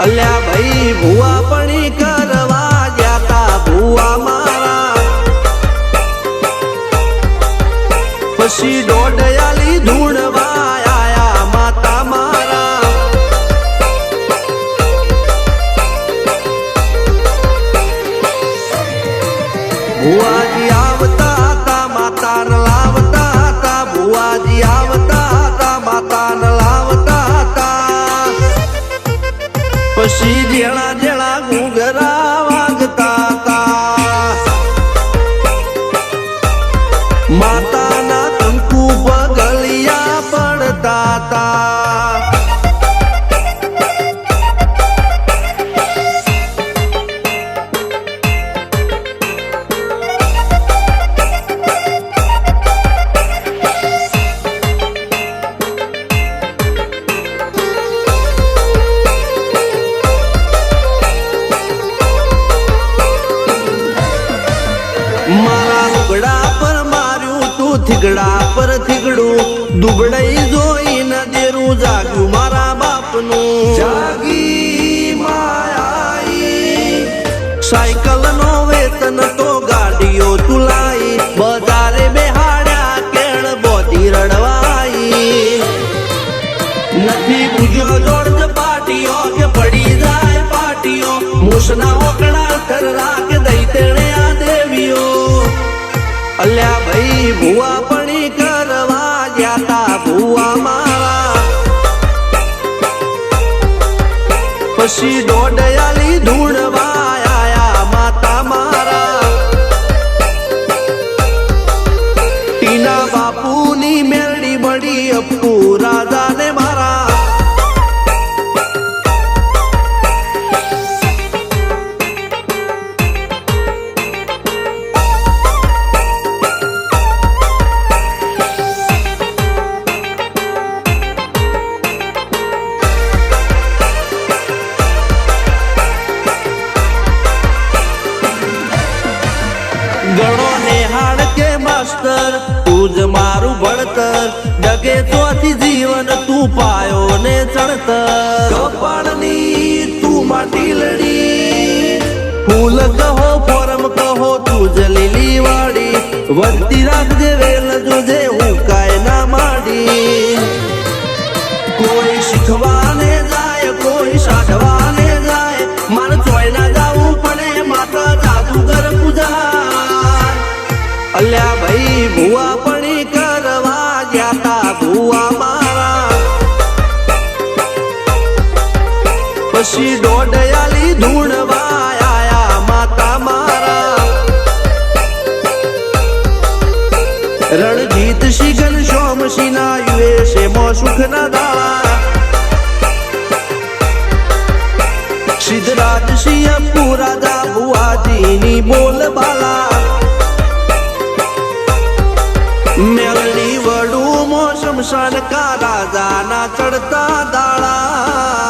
અલ્યા ભાઈ ભુવા પણી કરવા જાતા ભુવા મારા, પછી દોઢયાલી ધૂણવા આયા માતા મારા. ભુવાજી આવતા હતા માતા ન લાવતા હતા, ભુવાજી આવતા હતા માતા ન લાવતા હતા. પછી જેણા જેણા ઘૂઘરા વાગતા હતા, માતાના કંકુ પગલિયા પડતા હતા. મારા લુગડા પર માર્યું તું થીગડા પર થીગડું, દુબળઈ જોઈને દેરું જાગ્યું મારા બાપનું. જાગી માયાઈ સાયકલ નો વેતન તો ગાડીઓ તુલાઈ, બજારે બેહાડ્યા કેળ બોધી રડવાઈ. નથી પૂજ્યો જોડ પાટીઓ કે પડી જાય પાટીઓ, મૂસના ઓકડા થરરા કે દઈ તેણે આ દેવીઓ. અલ્યા ભાઈ ભુવા પણી કરવા જાતા ભુવા મારા, પછી દોઢયાલી ધૂણવા આયા માતા મારા. ટીના બાપુની મેરડી બળી અપ્પુ રાજાને મારા. ગણો નેહાળ કે માસ્ટર તું જ મારું ભણતર, ડગે ચોથી જીવન તું પાયો ને ચણતર. કપાળની તું માટી લડી, ફૂલ કહો ફોરમ કહો તું જ લીલી વાડી, વધતી રાખજે વેલ જોજે હું કાય ના માડી. કોઈ શીખવાને જાય કોઈ સાધવાને જાય, મારે ચોય ના જાવું પડે માતા જાદુગર પૂજા. અલ્યા ભાઈ ભુવા પણી કરવા જાતા ભુવા મારા, પછી દોઢયાલી ધૂણવા આયા માતા મારા. રણજીત સિંહ ઘનશ્યામ સિંહ ના યુએસે મો સુખ ના દાળા, સિદ્ધરાજ સિંહ અપ્પુ રાજા ભુવાજીની બોલ બાલા. મેલડી વડું મો શમશાન કા રાજા ના ચડતા દાળા.